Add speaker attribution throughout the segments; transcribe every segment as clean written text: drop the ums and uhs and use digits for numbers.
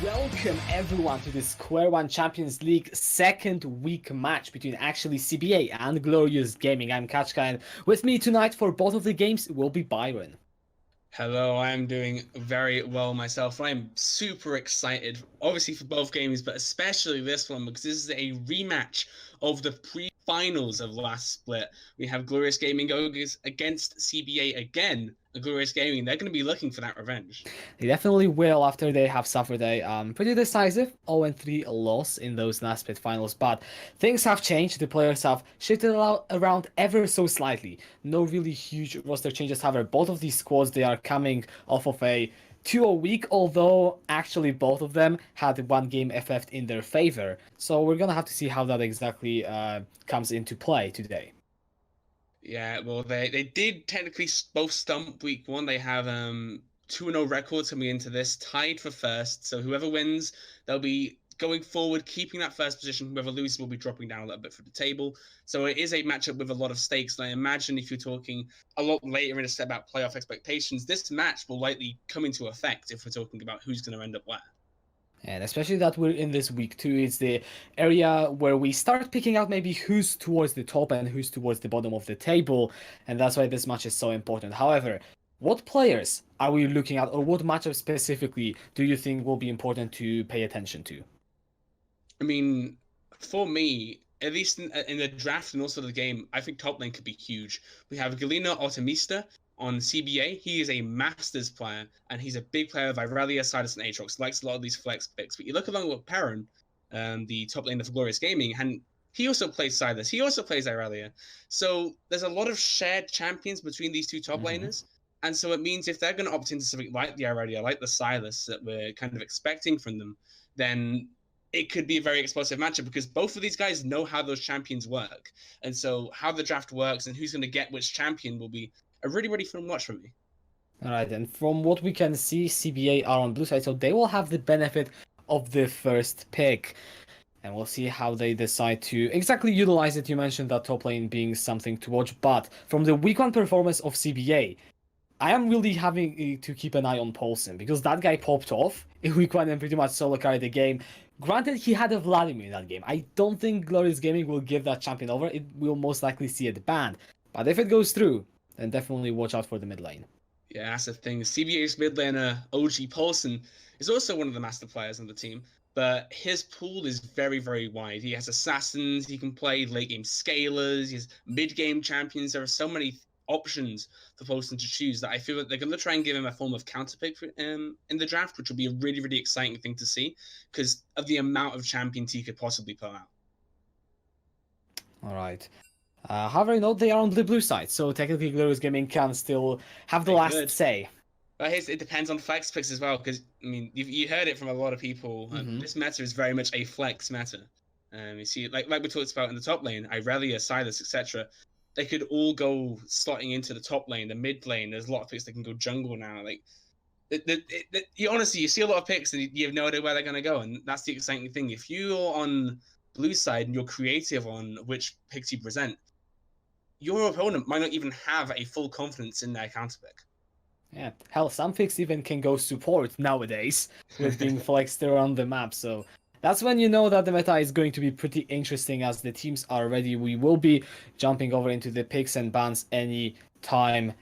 Speaker 1: Welcome everyone to the Square 1 Champions League second week match between Actually CBA and Glorious Gaming. I'm Kachka, and with me tonight for both of the games will be Byron.
Speaker 2: Hello, I'm doing very well myself. I'm super excited, obviously for both games, but especially this one because this is a rematch of the pre-finals of last split. We have Glorious Gaming going against CBA again. Glorious Gaming, they're going to be looking for that revenge.
Speaker 1: They definitely will after they have suffered a pretty decisive 0-3 loss in those last split finals, but things have changed. The players have shifted around ever so slightly. No really huge roster changes, however. Both of these squads, they are coming off of a 2-0 week, although actually both of them had one game left in their favor. So we're gonna have to see how that exactly comes into play today.
Speaker 2: Yeah, well, they did technically both stump week one. They have 2-0 records coming into this, tied for first. So whoever wins, they'll be going forward, keeping that first position. Whoever loses will be dropping down a little bit for the table. So it is a matchup with a lot of stakes. And I imagine if you're talking a lot later in a step about playoff expectations, this match will likely come into effect if we're talking about who's going to end up where.
Speaker 1: And especially that we're in this week 2, it's the area where we start picking out maybe who's towards the top and who's towards the bottom of the table, and that's why this match is so important. However, what players are we looking at, or what matchup specifically do you think will be important to pay attention to?
Speaker 2: I mean, for me, at least in the draft and also the game, I think top lane could be huge. We have Galina Optimista on CBA. He is a Masters player, and he's a big player of Irelia, Sidus, and Aatrox. Likes a lot of these flex picks. But you look along with Perrin, the top laner for Glorious Gaming, and he also plays Sidus. He also plays Irelia. So there's a lot of shared champions between these two top laners. And so it means if they're going to opt into something like the Irelia, like the Silas that we're kind of expecting from them, then it could be a very explosive matchup because both of these guys know how those champions work. And so how the draft works and who's going to get which champion will be a really, really fun watch for me.
Speaker 1: Alright, and from what we can see, CBA are on blue side, so they will have the benefit of the first pick. And we'll see how they decide to exactly utilize it. You mentioned that top lane being something to watch, but from the week 1 performance of CBA, I am really having to keep an eye on Paulson, because that guy popped off in week 1 and pretty much solo carried the game. Granted, he had a Vladimir in that game. I don't think Glorious Gaming will give that champion over. It will most likely see it banned. But if it goes through, then definitely watch out for the mid lane.
Speaker 2: Yeah, that's the thing. CBA's mid laner, OG Paulson, is also one of the master players on the team, but his pool is very, very wide. He has assassins, he can play late game scalers, he has mid game champions. There are so many options for Paulson to choose that I feel that they're going to try and give him a form of counterpick in the draft, which will be a really, really exciting thing to see because of the amount of champions he could possibly pull out.
Speaker 1: All right. However, note they are on the blue side, so technically Glorious Gaming can still have the last say.
Speaker 2: But it depends on flex picks as well, because I mean, you heard it from a lot of people. This meta is very much a flex meta. You see, like we talked about in the top lane, Irelia, Silas, etc. They could all go slotting into the top lane, the mid lane. There's a lot of picks that can go jungle now. Like, you honestly, you see a lot of picks and you have no idea where they're gonna go, and that's the exciting thing. If you're on blue side and you're creative on which picks you present, your opponent might not even have a full confidence in their counterpick.
Speaker 1: Yeah, hell, some picks even can go support nowadays with being flexed around the map, so that's when you know that the meta is going to be pretty interesting as the teams are ready. We will be jumping over into the picks and bans any time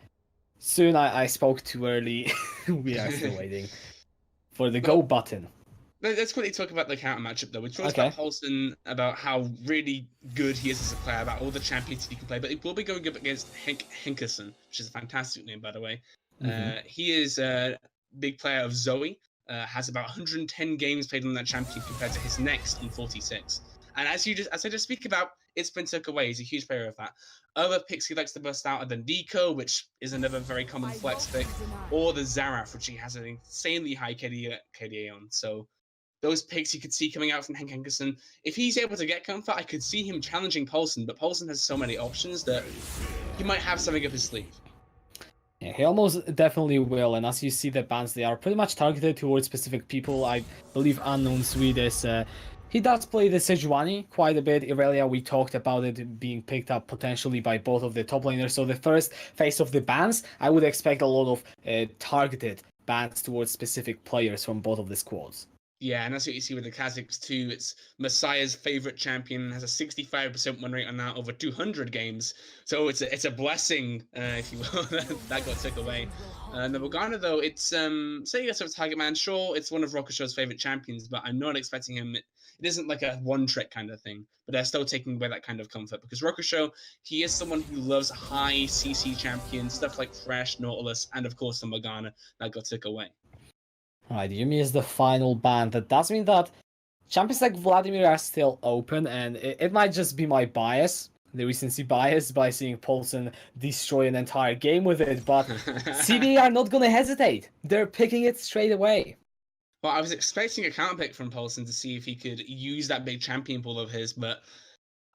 Speaker 1: soon. I spoke too early. We are still waiting for the go button.
Speaker 2: Let's quickly talk about the counter matchup, though. We talked about Paulson, about how really good he is as a player, about all the champions he can play, but he will be going up against Hinkerson, which is a fantastic name, by the way. He is a big player of Zoe, has about 110 games played on that champion compared to his next in 46. And as I just speak about, it's been took away. He's a huge player of that. Other picks he likes to bust out are the Nico, which is another very common flex pick, or the Zaraf, which he has an insanely high KDA on. So those picks you could see coming out from Henk Henkerson. If he's able to get comfort, I could see him challenging Paulson, but Paulson has so many options that he might have something up his sleeve.
Speaker 1: Yeah, he almost definitely will, and as you see the bans, they are pretty much targeted towards specific people. I believe Unknown Swede is... he does play the SQ1 quite a bit. Irelia, we talked about it being picked up potentially by both of the top laners. So the first phase of the bans, I would expect a lot of targeted bans towards specific players from both of the squads.
Speaker 2: Yeah, and that's what you see with the Kazakhs too. It's Messiah's favorite champion, has a 65% win rate on that over 200 games. So it's a blessing, if you will, that got took away. The Morgana though, it's say yes, it's Target Man. Sure, it's one of Rockashow's favorite champions, but I'm not expecting him. It isn't like a one trick kind of thing, but they're still taking away that kind of comfort because Rockashow, he is someone who loves high CC champions, stuff like Thresh, Nautilus, and of course the Morgana that got took away.
Speaker 1: Right, Yumi is the final ban. That does mean that champions like Vladimir are still open, and it might just be my bias, the recency bias, by seeing Paulson destroy an entire game with it, but CBA are not gonna hesitate. They're picking it straight away.
Speaker 2: Well, I was expecting a counter pick from Paulson to see if he could use that big champion pool of his, but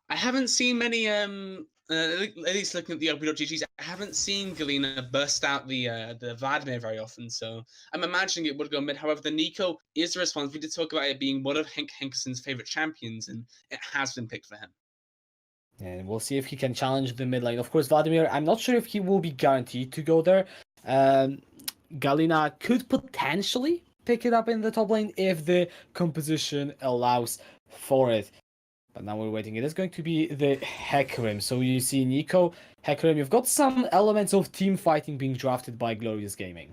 Speaker 2: I haven't seen many. At least looking at the LP.GGs, I haven't seen Galena burst out the Vladimir very often. So I'm imagining it would go mid. However, the Nico is the response. We did talk about it being one of Henk Henkerson's favorite champions, and it has been picked for him.
Speaker 1: And we'll see if he can challenge the mid lane. Of course, Vladimir, I'm not sure if he will be guaranteed to go there. Galina could potentially pick it up in the top lane if the composition allows for it. But now we're waiting. It is going to be the Hecarim. So you see Nico, Hecarim, you've got some elements of team fighting being drafted by Glorious Gaming.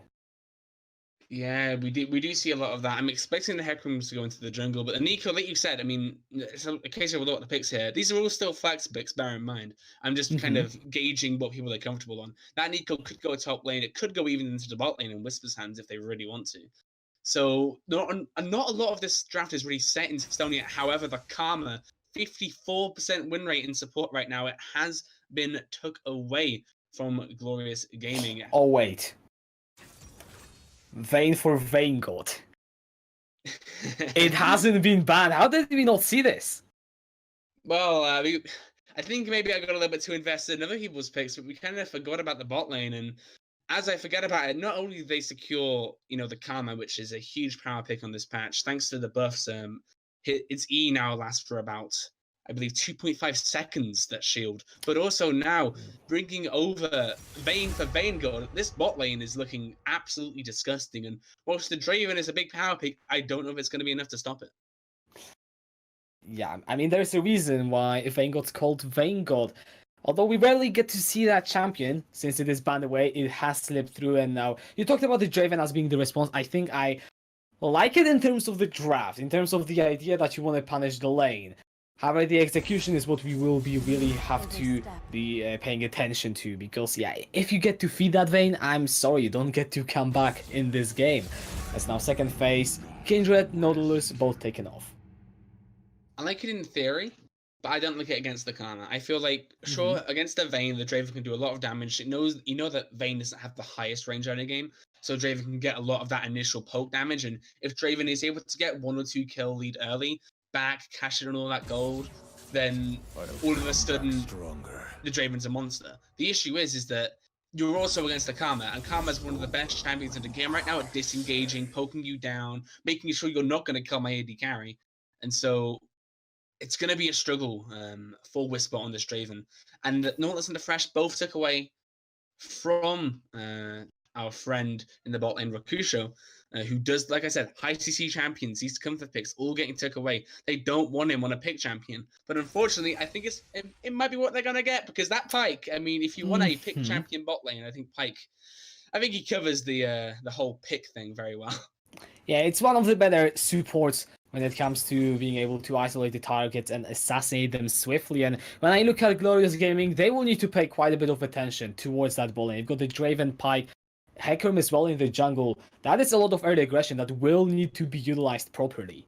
Speaker 2: Yeah, we do see a lot of that. I'm expecting the Hecrims to go into the jungle, but the Nico, like you said, I mean, it's a case of a lot of the picks here. These are all still flex picks, bear in mind. I'm just kind of gauging what people are comfortable on. That Nico could go top lane. It could go even into the bot lane in Whisper's hands if they really want to. So not a lot of this draft is really set in stone yet. However, the Karma, 54% win rate in support right now, it has been took away from Glorious Gaming.
Speaker 1: Oh, wait. Vayne for Vayne God. It hasn't been banned. How did we not see this?
Speaker 2: Well, I think maybe I got a little bit too invested in other people's picks, but we kind of forgot about the bot lane. And as I forget about it, not only do they secure, the Karma, which is a huge power pick on this patch, thanks to the buffs. Its E now lasts for about, I believe, 2.5 seconds, that shield. But also now, bringing over Vayne for Vayne God, this bot lane is looking absolutely disgusting. And whilst the Draven is a big power pick, I don't know if it's going to be enough to stop it.
Speaker 1: Yeah, I mean, there's a reason why Vayne God's called Vayne God. Although we rarely get to see that champion, since it is banned away, it has slipped through, and now you talked about the Draven as being the response. I think I like it in terms of the draft, in terms of the idea that you want to punish the lane. However, the execution is what we will really have to be paying attention to, because yeah, if you get to feed that Vayne, I'm sorry, you don't get to come back in this game. As now second phase, Kindred, Nautilus, both taken off.
Speaker 2: I like it in theory, but I don't like it against the Karma. I feel like, sure, against the Vayne, the Draven can do a lot of damage. It knows, that Vayne doesn't have the highest range early game, so Draven can get a lot of that initial poke damage. And if Draven is able to get 1 or 2 kill lead early, back, cash in on all that gold, then all of a sudden, the Draven's a monster. The issue is that you're also against the Karma, and Karma is one of the best champions in the game right now at disengaging, poking you down, making sure you're not going to kill my AD carry. And so it's going to be a struggle for Whisper on this Draven. And Nautilus and the Thresh both took away from our friend in the bot lane, Rakusho, who does, like I said, high CC champions, these comfort picks, all getting took away. They don't want him on a pick champion. But unfortunately, I think it might be what they're going to get, because that Pyke, I mean, if you want a pick champion bot lane, I think he covers the whole pick thing very well.
Speaker 1: Yeah, it's one of the better supports when it comes to being able to isolate the targets and assassinate them swiftly. And when I look at Glorious Gaming, they will need to pay quite a bit of attention towards that ball lane. You've got the Draven, Pyke, Hecarim as well in the jungle. That is a lot of early aggression that will need to be utilized properly.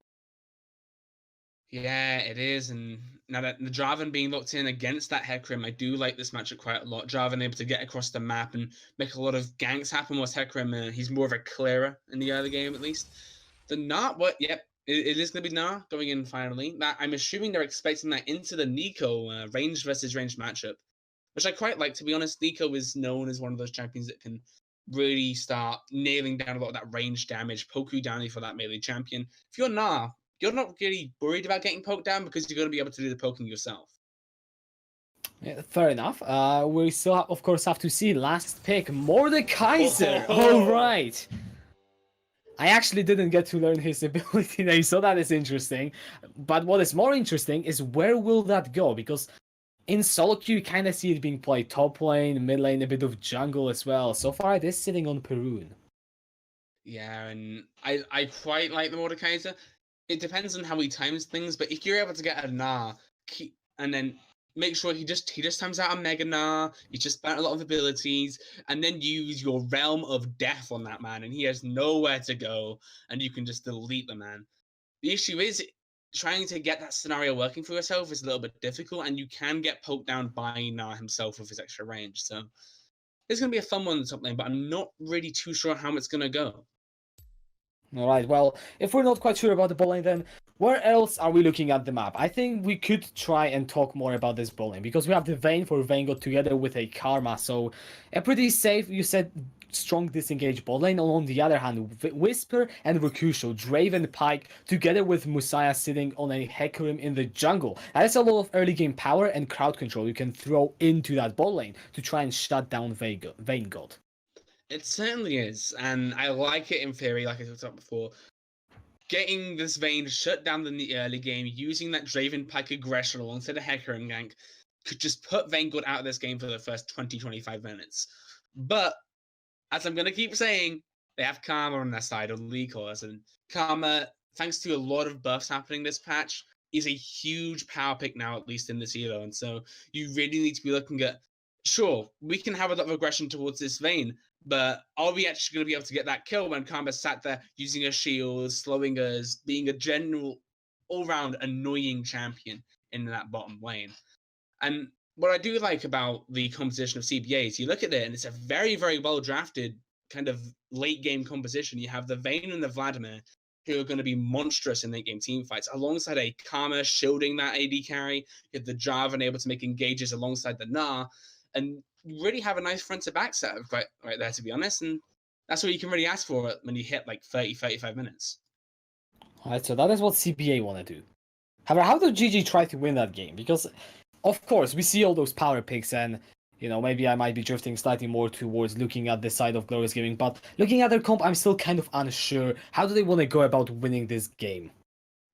Speaker 2: Yeah, it is. And now that the Jarvan being locked in against that Hecarim, I do like this matchup quite a lot. Jarvan able to get across the map and make a lot of ganks happen, whilst Hecarim, he's more of a clearer in the early game at least. The Gnar, it is going to be Gnar going in finally. That I'm assuming they're expecting that into the Nico range versus range matchup, which I quite like, to be honest. Nico is known as one of those champions that can really start nailing down a lot of that range damage, poke you down for that melee champion. If you're Gnar, you're not really worried about getting poked down, because you're going to be able to do the poking yourself.
Speaker 1: Yeah, fair enough. We still, of course, have to see last pick, Mordekaiser. All right. I actually didn't get to learn his ability name, so that is interesting. But what is more interesting is where will that go? Because in solo queue, you kind of see it being played top lane, mid lane, a bit of jungle as well. So far, it is sitting on Perun.
Speaker 2: Yeah, and I quite like the Mordekaiser. It depends on how he times things, but if you're able to get a Gnar and then make sure he just times out a Mega Gnar, he just spent a lot of abilities, and then use your Realm of Death on that man, and he has nowhere to go, and you can just delete the man. The issue is trying to get that scenario working for yourself is a little bit difficult, and you can get poked down by Gnar himself with his extra range. So it's gonna be a fun one or something, but I'm not really too sure how it's gonna go.
Speaker 1: Alright, well, if we're not quite sure about the bowling, then where else are we looking at the map? I think we could try and talk more about this bowling, because we have the Vayne for Vanguard together with a Karma, so a pretty safe, you said, strong disengage bot lane. On the other hand, Whisper and Rakusho, Draven Pike, together with Musaya sitting on a Hecarim in the jungle. That is a lot of early game power and crowd control you can throw into that bot lane to try and shut down Vanguard.
Speaker 2: It certainly is, and I like it in theory, like I talked about before. Getting this Vayne shut down in the early game, using that Draven Pike aggression alongside a Hecarim gank, could just put Vanguard out of this game for the first 20-25 minutes. But, as I'm going to keep saying, they have Karma on their side, or League Horse, and Karma, thanks to a lot of buffs happening this patch, is a huge power pick now, at least in this Evo, and so you really need to be looking at, sure, we can have a lot of aggression towards this Vayne, but are we actually going to be able to get that kill when Karma sat there using her shields, slowing us, being a general, all-round annoying champion in that bottom lane? And what I do like about the composition of CBA is you look at it and it's a very, very well drafted kind of late game composition. You have the Vayne and the Vladimir who are going to be monstrous in late game team fights, alongside a Karma shielding that AD carry. You have the Jarvan able to make engages alongside the Gnar, and you really have a nice front to back setup right there, to be honest. And that's what you can really ask for when you hit like 30-35 minutes.
Speaker 1: Alright, so that is what CBA want to do. However, how did GG try to win that game? Because, of course, we see all those power picks, and, you know, maybe I might be drifting slightly more towards looking at the side of Glorious Gaming, but looking at their comp, I'm still kind of unsure. How do they want to go about winning this game?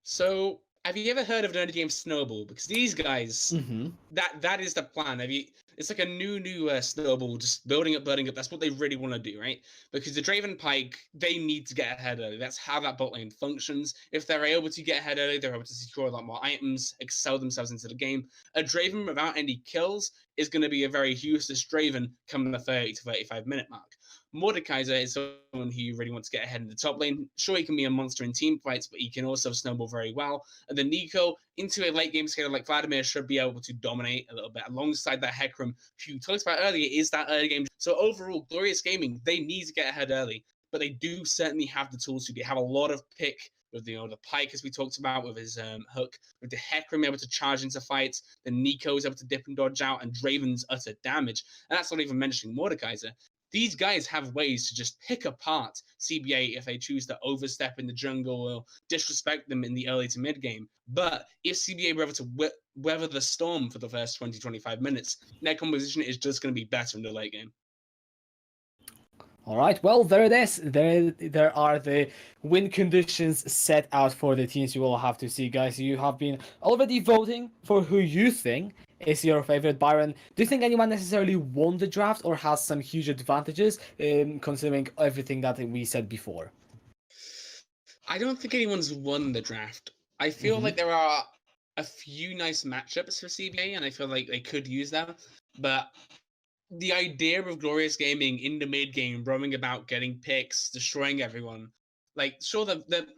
Speaker 2: So, have you ever heard of the early game Snowball? Because these guys,
Speaker 1: Mm-hmm.
Speaker 2: that is the plan. It's like a new Snowball, just building up, building up. That's what they really want to do, right? Because the Draven Pike, they need to get ahead early. That's how that bot lane functions. If they're able to get ahead early, they're able to secure a lot more items, excel themselves into the game. A Draven without any kills is going to be a very useless Draven come the 30 to 35 minute mark. Mordekaiser is someone who really wants to get ahead in the top lane. Sure, he can be a monster in team fights, but he can also snowball very well. And then Nico, into a late game scaler like Vladimir, should be able to dominate a little bit alongside that Hecarim, who you talked about earlier, is that early game. So overall, Glorious Gaming, they need to get ahead early, but they do certainly have the tools to. They have a lot of pick with the Pike, as we talked about, with his hook, with the Hecarim able to charge into fights, the Nico is able to dip and dodge out, and Draven's utter damage. And that's not even mentioning Mordekaiser. These guys have ways to just pick apart CBA if they choose to overstep in the jungle or disrespect them in the early to mid game. But if CBA were able to weather the storm for the first 20-25 minutes, their composition is just going to be better in the late game.
Speaker 1: Alright, well, there it is. There are the win conditions set out for the teams. You will have to see, guys. You have been already voting for who you think is your favorite. Byron, do you think anyone necessarily won the draft or has some huge advantages, considering everything that we said before?
Speaker 2: I don't think anyone's won the draft. I feel like there are a few nice matchups for CBA, and I feel like they could use them. But the idea of Glorious Gaming in the mid game, roaming about, getting picks, destroying everyone. Like, sure,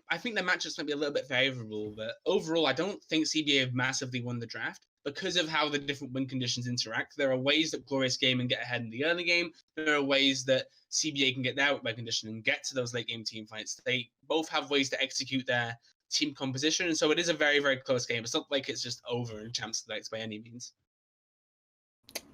Speaker 2: I think the matchups might be a little bit favorable, but overall, I don't think CBA have massively won the draft because of how the different win conditions interact. There are ways that Glorious Gaming get ahead in the early game. There are ways that CBA can get their win condition and get to those late game team fights. They both have ways to execute their team composition, and so it is a very, very close game. It's not like it's just over in Champs Selects by any means.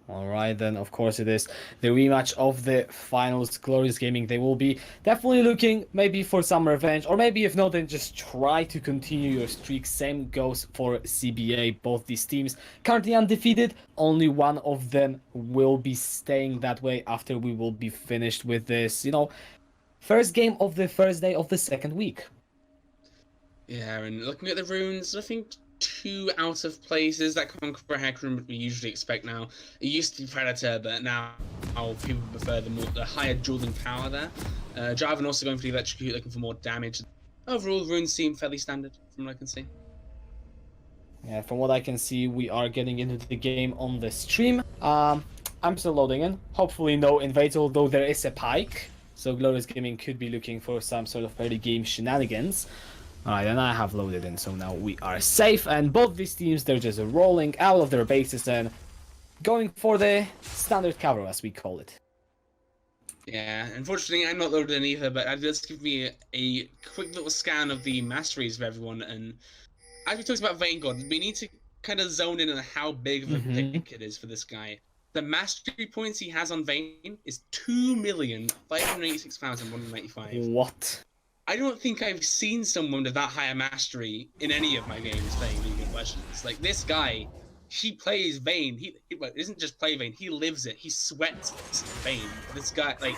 Speaker 1: Alright, then of course it is the rematch of the finals. Glorious Gaming, they will be definitely looking maybe for some revenge, or maybe if not, then just try to continue your streak. Same goes for CBA. Both these teams currently undefeated. Only one of them will be staying that way after we will be finished with this, first game of the first day of the second week.
Speaker 2: Yeah, and looking at the runes, I think 2 out of places that Conqueror Heck rune we usually expect now. It used to be Predator, but now people prefer the higher dueling power there. Jarvan also going for the Electrocute, looking for more damage. Overall, runes seem fairly standard from what I can see.
Speaker 1: Yeah, from what I can see, we are getting into the game on the stream. I'm still loading in. Hopefully no invades, although there is a pike. So Glorious Gaming could be looking for some sort of early game shenanigans. Alright, and I have loaded in, so now we are safe. And both these teams, they're just rolling out of their bases and going for the standard cover, as we call it.
Speaker 2: Yeah, unfortunately, I'm not loaded in either, but that does give me a quick little scan of the masteries of everyone. And as we talked about Vanguard, we need to kind of zone in on how big of a pick it is for this guy. The mastery points he has on Vayne is 2,586,195.
Speaker 1: What?
Speaker 2: I don't think I've seen someone with that high a mastery in any of my games playing League of Legends. Like, this guy, he plays Vayne. He isn't just play Vayne, he lives it. He sweats Vayne. This guy, like,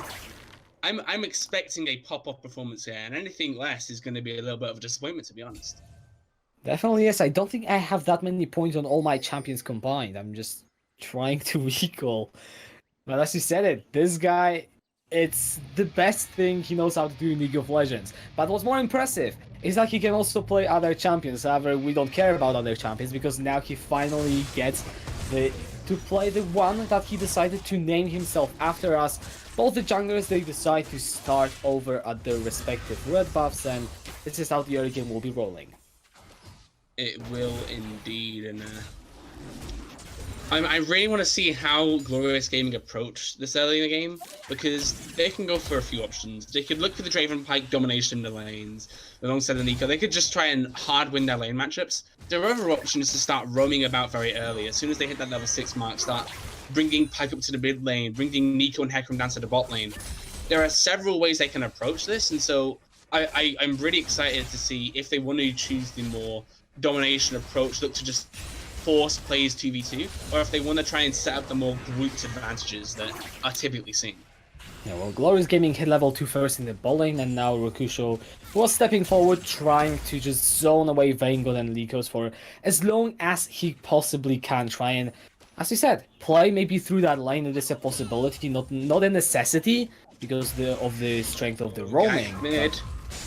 Speaker 2: I'm expecting a pop-off performance here, and anything less is going to be a little bit of a disappointment, to be honest.
Speaker 1: Definitely yes. I don't think I have that many points on all my champions combined. I'm just trying to recall. But as you said it, this guy, it's the best thing he knows how to do in League of Legends. But what's more impressive is that he can also play other champions. However, we don't care about other champions because now he finally gets to play the one that he decided to name himself after us. Both the junglers, they decide to start over at their respective red buffs, and this is how the early game will be rolling.
Speaker 2: It will indeed, and I really want to see how Glorious Gaming approach this early in the game, because they can go for a few options. They could look for the Draven Pike domination in the lanes alongside the Nico. They could just try and hard win their lane matchups. Their other option is to start roaming about very early. As soon as they hit that level 6 mark, start bringing Pike up to the mid lane, bringing Nico and Hecarim down to the bot lane. There are several ways they can approach this, and so I'm really excited to see if they want to choose the more domination approach, look to just force plays 2v2, or if they want to try and set up the more grouped advantages that are typically seen.
Speaker 1: Yeah, well, Glorious Gaming hit level 2 first in the bot lane, and now Rokusho was stepping forward, trying to just zone away Vanguard and Lycos for as long as he possibly can. Try and, as you said, play maybe through that lane. It is a possibility, not a necessity, because of the strength of the roaming.
Speaker 2: Gank mid.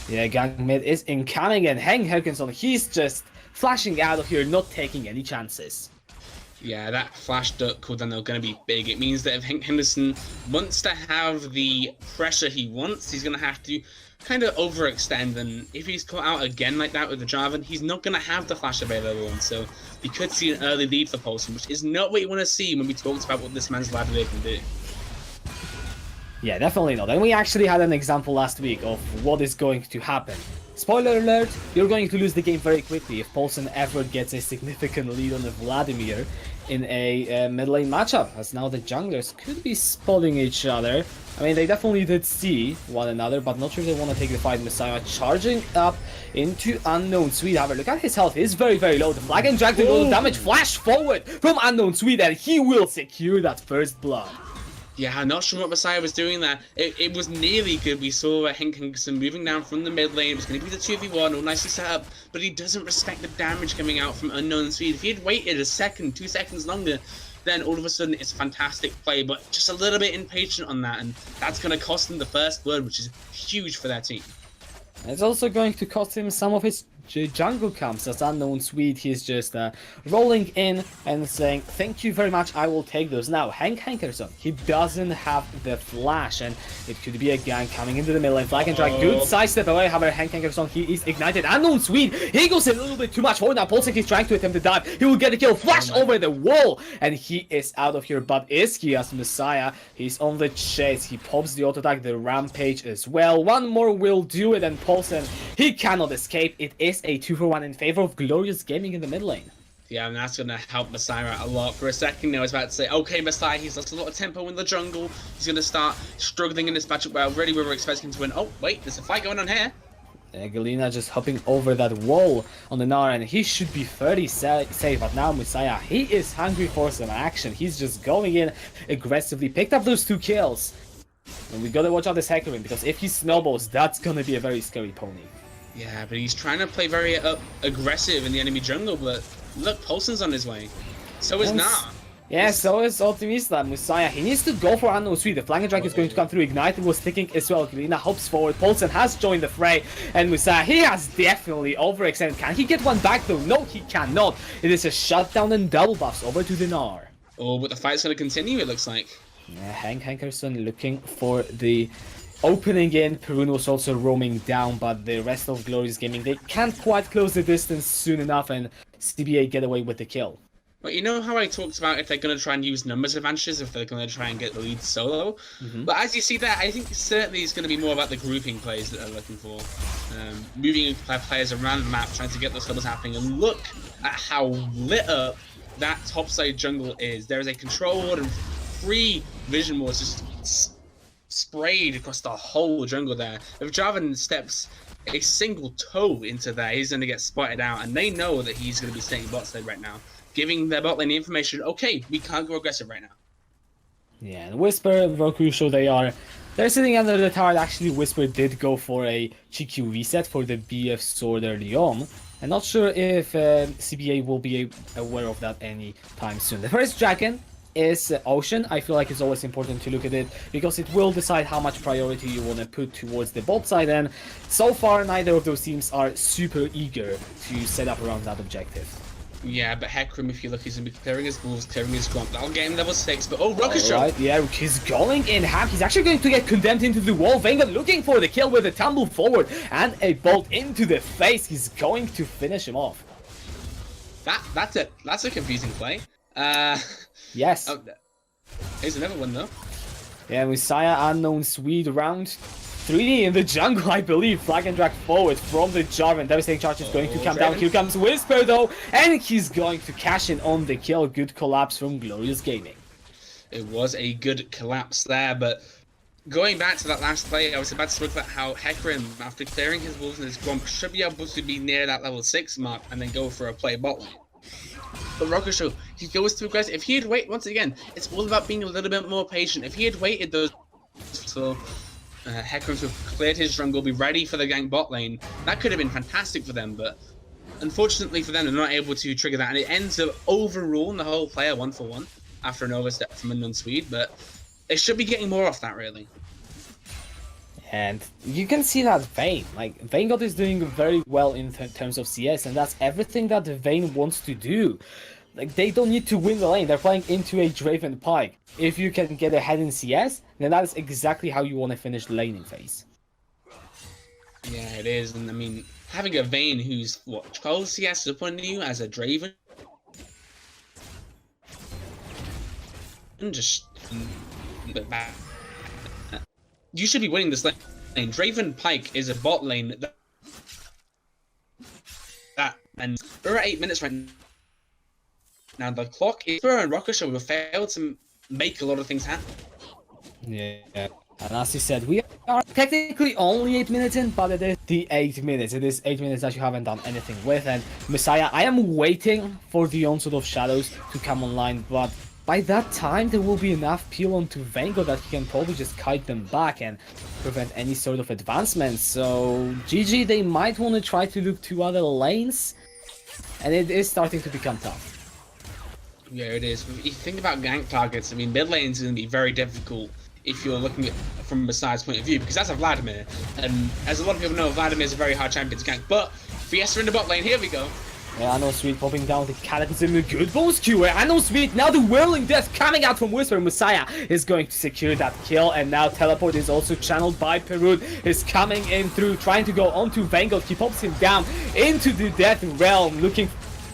Speaker 1: Yeah, gank mid is incoming, and Hank Herkinson, he's just flashing out of here, not taking any chances.
Speaker 2: Yeah, that flash duck cooldown are going to be big. It means that if Hank Henderson wants to have the pressure he wants, he's going to have to kind of overextend. And if he's caught out again like that with the Jarvan, he's not going to have the flash available. And so you could see an early lead for Paulson, which is not what you want to see when we talked about what this man's library can do.
Speaker 1: Yeah, definitely not. And we actually had an example last week of what is going to happen. Spoiler alert, you're going to lose the game very quickly if Paulson ever gets a significant lead on the Vladimir in a mid lane matchup, as now the junglers could be spotting each other. I mean, they definitely did see one another, but not sure they want to take the fight. Messiah charging up into Unknown Sweet. However, look at his health, he's very, very low. The flag and drag to go damage, flash forward from Unknown Sweet, and he will secure that first blood.
Speaker 2: Yeah, I'm not sure what Messiah was doing there. It was nearly good. We saw Hank Henderson moving down from the mid lane. It was going to be the 2v1, all nicely set up, but he doesn't respect the damage coming out from Unknown Speed. If he had waited a second, 2 seconds longer, then all of a sudden it's fantastic play, but just a little bit impatient on that, and that's going to cost him the first blood, which is huge for their team.
Speaker 1: It's also going to cost him some of his jungle camps, as Unknown Sweet, he's just rolling in and saying, thank you very much, I will take those. Now, Hank Henderson, he doesn't have the flash, and it could be a gang coming into the middle lane. Flag and drag, good sidestep away. However, Hank Henderson, he is ignited. Unknown Sweet, he goes a little bit too much forward. Now, Polsek is trying to attempt to dive. He will get a kill, flash over the wall, and he is out of here. But is he, as Messiah, he's on the chase. He pops the auto attack, the rampage as well. One more will do it, and Paulson, he cannot escape. It is a 2-for-1 in favor of Glorious Gaming in the mid lane.
Speaker 2: Yeah, and that's going to help Messiah out a lot. For a second, I was about to say, okay, Messiah, he's lost a lot of tempo in the jungle. He's going to start struggling in this matchup where really we were expecting him to win. Oh, wait, there's a fight going on here.
Speaker 1: Galina just hopping over that wall on the Nara, and he should be fairly safe. But now Messiah, he is hungry for some action. He's just going in aggressively. Picked up those 2 kills. And we gotta watch out this Hecarim, because if he snowballs, that's gonna be a very scary pony.
Speaker 2: Yeah, but he's trying to play very aggressive in the enemy jungle, but look, Paulson's on his way. So is Na.
Speaker 1: Yeah, so is Optimista. Messiah, he needs to go for Unknown Sweet. The Flanking Drag is going to come through. Ignite was sticking as well. Galina hops forward. Paulson has joined the fray. And Messiah, he has definitely overextended. Can he get one back though? No, he cannot. It is a shutdown and double buffs over to Dinar.
Speaker 2: Oh, but the fight's going to continue, it looks like.
Speaker 1: Yeah, Hankerson looking for the opening in. Perun was also roaming down, but the rest of Glorious Gaming, they can't quite close the distance soon enough, and CBA get away with the kill.
Speaker 2: Well, you know how I talked about if they're going to try and use numbers advantages, if they're going to try and get the lead solo? But as you see there, I think certainly it's going to be more about the grouping plays that they're looking for. Moving players around the map, trying to get those doubles happening, and look at how lit up that topside jungle is. There is a control ward and 3 vision wards just sprayed across the whole jungle there. If Jarvan steps a single toe into there, he's going to get spotted out, and they know that he's going to be staying bot side right now, giving their bot lane the information, okay, we can't go aggressive right now.
Speaker 1: Yeah, and Whisper, Rokusho, they're sitting under the tower. Actually, Whisper did go for a GQ reset for the BF sword early on. I'm not sure if CBA will be aware of that anytime soon. The first dragon is Ocean. I feel like it's always important to look at it because it will decide how much priority you want to put towards the bot side, and so far neither of those teams are super eager to set up around that objective.
Speaker 2: Yeah, but Hecarim, if you look, he's going to be clearing his wolves, clearing his grump. That'll get him level 6, but oh, Rocket Shot!
Speaker 1: Right, yeah, he's going in half. He's actually going to get condemned into the wall. Veigar looking for the kill with a tumble forward and a bolt into the face. He's going to finish him off.
Speaker 2: That's a confusing play.
Speaker 1: Yes.
Speaker 2: Oh, here's another one, though.
Speaker 1: Yeah, Messiah, Unknown Sweet, round 3 in the jungle, I believe. Flag and drag forward from the Jarvan. Devastating charge is going to come down. Here comes Whisper, though, and he's going to cash in on the kill. Good collapse from Glorious Gaming.
Speaker 2: It was a good collapse there, but going back to that last play, I was about to talk about how Hecarim, after clearing his wolves and his grump, should be able to be near that level 6 mark and then go for a play bot lane. But Rokusho, he goes too aggressive. If he had waited, once again, it's all about being a little bit more patient. If he had waited those so Hecarim to have cleared his jungle, be ready for the gank bot lane, that could have been fantastic for them, but unfortunately for them, they're not able to trigger that, and it ends up overruling the whole player 1-for-1 after an overstep from Unknown Swede, but they should be getting more off that, really.
Speaker 1: And you can see that Vayne, like, Vayne is doing very well in terms of CS, and that's everything that Vayne wants to do. Like, they don't need to win the lane, they're playing into a Draven Pike. If you can get ahead in CS, then that is exactly how you want to finish the laning phase.
Speaker 2: Yeah, it is, and I mean, having a Vayne who's, what, 12 CS up on you as a Draven? And just... you should be winning this lane. Draven Pike is a bot lane that and we're at 8 minutes right now. The clock is and Rocket will fail to make a lot of things happen.
Speaker 1: Yeah, and as you said, we are technically only 8 minutes in, but it is the 8 minutes. It is 8 minutes that you haven't done anything with, and Messiah, I am waiting for the onslaught of shadows to come online, but by that time, there will be enough peel onto Veigar that he can probably just kite them back and prevent any sort of advancement. So, GG, they might want to try to look to other lanes, and it is starting to become tough.
Speaker 2: Yeah, it is. If you think about gank targets, I mean, mid lane is going to be very difficult if you're looking at from Messiah's point of view, because that's a Vladimir, and as a lot of people know, Vladimir is a very hard champion to gank, but Fiesta in the bot lane, here we go.
Speaker 1: Yeah, Unknown Sweet popping down the Cataclysm, a good bow skewer. Unknown Sweet, now the Whirling Death coming out from Whisper. Messiah is going to secure that kill, and now Teleport is also channeled by Perun. Is coming in through, trying to go onto Veigar. He pops him down into the Death Realm, looking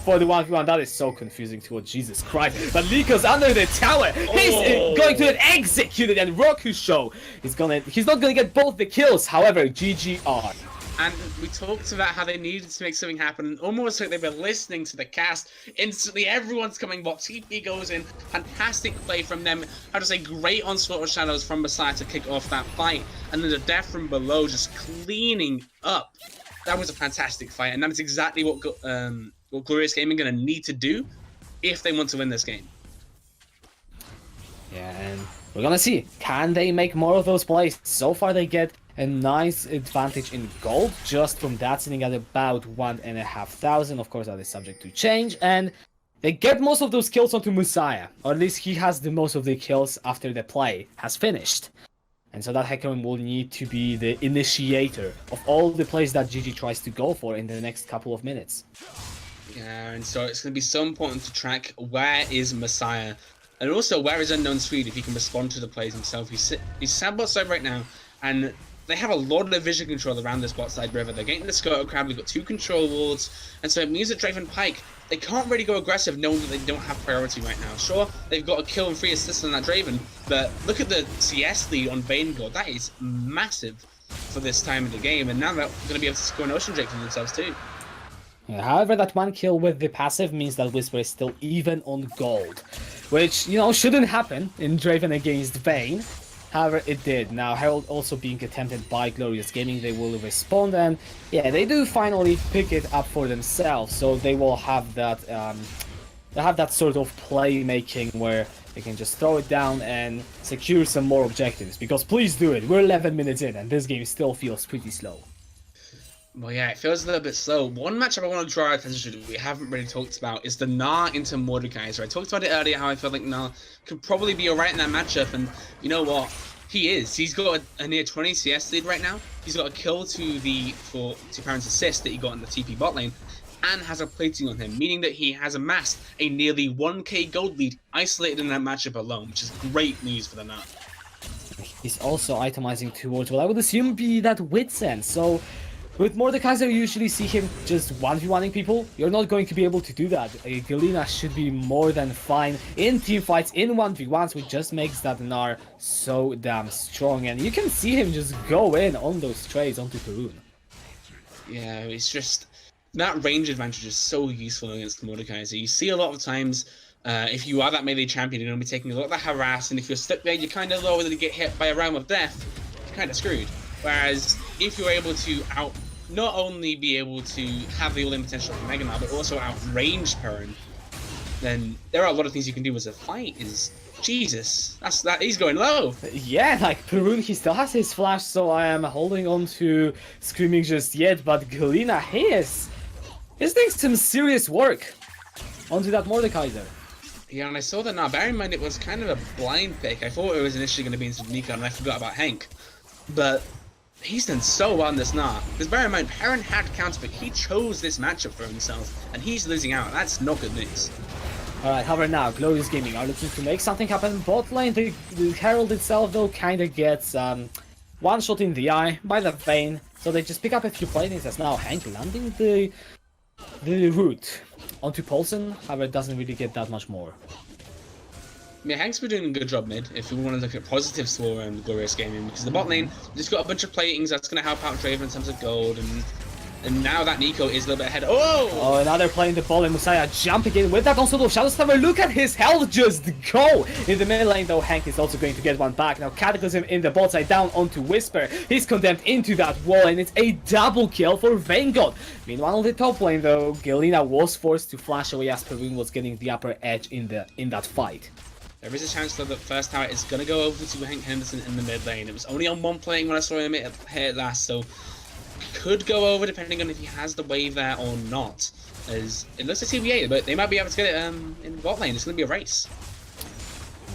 Speaker 1: for the 1v1. That is so confusing to what, Jesus Christ. But Liko's under the tower. He's going to execute it, and Rokusho is he's not gonna get both the kills. However, GGR.
Speaker 2: And we talked about how they needed to make something happen, almost like they were listening to the cast. Instantly, everyone's coming bot. TP goes in. Fantastic play from them. How to say, great onslaught of shadows from Messiah to kick off that fight. And then the death from below just cleaning up. That was a fantastic fight. And that's exactly what Glorious Gaming are going to need to do if they want to win this game.
Speaker 1: Yeah, and we're gonna see, can they make more of those plays? So far they get a nice advantage in gold just from that, sitting at about 1,500. Of course, that is subject to change, and they get most of those kills onto Messiah, or at least he has the most of the kills after the play has finished. And so that Hecarim will need to be the initiator of all the plays that GG tries to go for in the next couple of minutes.
Speaker 2: Yeah, and so it's going to be so important to track where is Messiah, and also where is Unknown Swede if he can respond to the plays himself. He's sat bot side right now, and they have a lot of vision control around this bot side river. They're getting the Scoto Crab, they've got 2 control wards, and so it means that Draven Pike, they can't really go aggressive knowing that they don't have priority right now. Sure, they've got a kill and 3 assists on that Draven, but look at the CS lead on Vanguard. That is massive for this time of the game, and now they're going to be able to score an Ocean Drake for themselves too.
Speaker 1: Yeah, however, that 1 kill with the passive means that Whisper is still even on gold, which, you know, shouldn't happen in Draven against Vayne. However, it did. Now, Herald also being attempted by Glorious Gaming, they will respond, and yeah, they do finally pick it up for themselves, so they will have that sort of playmaking where they can just throw it down and secure some more objectives, because please do it, we're 11 minutes in, and this game still feels pretty slow.
Speaker 2: Well, yeah, it feels a little bit slow. One matchup I want to draw our attention to that we haven't really talked about is the Gnar into Mordekaiser. I talked about it earlier, how I feel like Gnar could probably be alright in that matchup, and you know what? He is. He's got a near 20 CS lead right now. He's got a kill to Parent's assist that he got in the TP bot lane, and has a plating on him, meaning that he has amassed a nearly 1k gold lead isolated in that matchup alone, which is great news for the Gnar.
Speaker 1: He's also itemizing towards what I would assume be that Wit's End, so with Mordekaiser, you usually see him just 1v1ing people. You're not going to be able to do that. Galena should be more than fine in teamfights, in 1v1s, which just makes that Gnar so damn strong. And you can see him just go in on those trades onto Perun.
Speaker 2: Yeah, it's just, that range advantage is so useful against Mordekaiser. You see a lot of times, if you are that melee champion, you're going to be taking a lot of the harass, and if you're stuck there, you're kind of low and you get hit by a realm of death, you're kind of screwed. Whereas, if you're able to not only be able to have the all-in potential of Mega Man, but also outrange Perun, then there are a lot of things you can do as a fight. Jesus, he's going low.
Speaker 1: Yeah, like Perun, he still has his flash, so I am holding on to Screaming just yet, but Galena, he's doing some serious work onto that Mordekaiser.
Speaker 2: Yeah, and I saw that now. Bear in mind, it was kind of a blind pick. I thought it was initially going to be into Nico, and I forgot about Hank. But he's done so well on this Gnar. Because bear in mind, Perun had counterpick. He chose this matchup for himself, and he's losing out. That's not good news.
Speaker 1: Alright, however now, Glorious Gaming are looking to make something happen in bot lane. The Herald itself, though, kind of gets one shot in the eye by the Vayne. So they just pick up a few playthings as now Hank landing the root onto Paulson. However, it doesn't really get that much more.
Speaker 2: Yeah, Hank's been doing a good job mid, if we want to look at positives for Glorious Gaming, because the bot lane just got a bunch of platings that's going to help out Draven in terms of gold, and now that Nico is a little bit ahead. Oh,
Speaker 1: another play in the ball, and Messiah jumping in with that onslaught of Shadow Stabber. Look at his health just go! In the mid lane, though, Hank is also going to get one back. Now, Cataclysm in the bot side down onto Whisper. He's condemned into that wall, and it's a double kill for Vanguard. Meanwhile, on the top lane, though, Galena was forced to flash away as Perun was getting the upper edge in that fight.
Speaker 2: There is a chance though that first tower is going to go over to Hank Henderson in the mid lane. It was only on one playing when I saw him hit it last, so could go over depending on if he has the wave there or not. As it looks like CBA, but they might be able to get it in bot lane. It's going to be a race.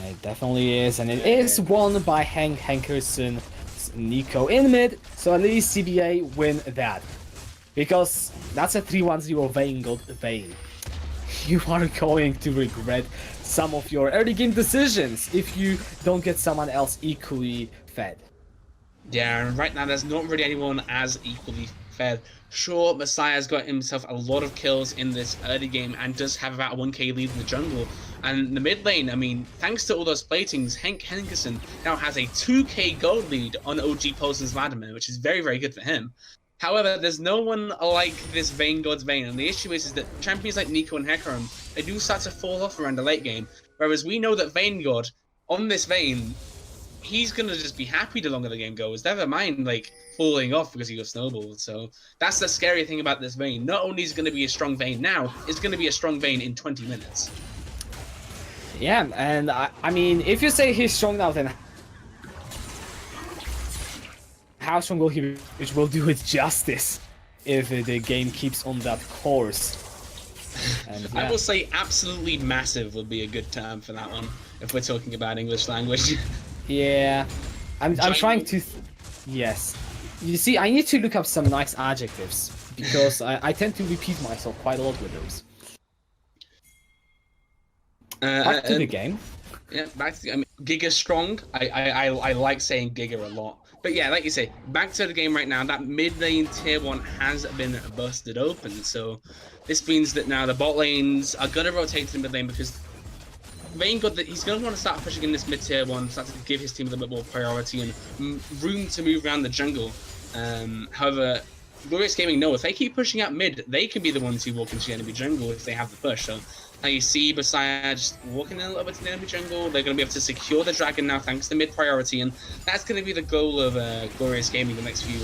Speaker 1: It definitely is, and it is won by Hankerson, Nico in mid, so at least CBA win that. Because that's a 3-1-0 Vayne. You are going to regret some of your early game decisions if you don't get someone else equally fed.
Speaker 2: Yeah, and right now there's not really anyone as equally fed. Sure, Messiah's got himself a lot of kills in this early game and does have about a 1k lead in the jungle. And the mid lane, I mean, thanks to all those platings, Hank Henderson now has a 2k gold lead on OG Paulson's Vladimir, which is very, very good for him. However, there's no one like this Vanguard's Vayne, and the issue is that champions like Nico and Hecarim, they do start to fall off around the late game, whereas we know that Vanguard, on this Vayne, he's going to just be happy the longer the game goes, never mind, like, falling off because he got snowballed. So that's the scary thing about this Vayne. Not only is it going to be a strong Vayne now, it's going to be a strong Vayne in 20 minutes.
Speaker 1: Yeah, and I mean, if you say he's strong now, then how strong will he be? Which will do it justice if the game keeps on that course. And,
Speaker 2: I
Speaker 1: yeah.
Speaker 2: will say absolutely massive would be a good term for that one if we're talking about English language.
Speaker 1: Yeah, I'm trying to. Yes, you see, I need to look up some nice adjectives because I tend to repeat myself quite a lot with those. Back to the game.
Speaker 2: Yeah, back to, I mean, Giga strong. I like saying Giga a lot. But yeah, like you say, back to the game right now. That mid lane tier 1 has been busted open. So this means that now the bot lanes are going to rotate to the mid lane because Vayne got that he's going to want to start pushing in this mid tier 1, start to give his team a little bit more priority and room to move around the jungle. However, Glorious Gaming know if they keep pushing out mid, they can be the ones who walk into the enemy jungle if they have the push. So now you see Messiah just walking in a little bit to the enemy jungle. They're going to be able to secure the dragon now thanks to mid priority, and that's going to be the goal of Glorious Gaming the next few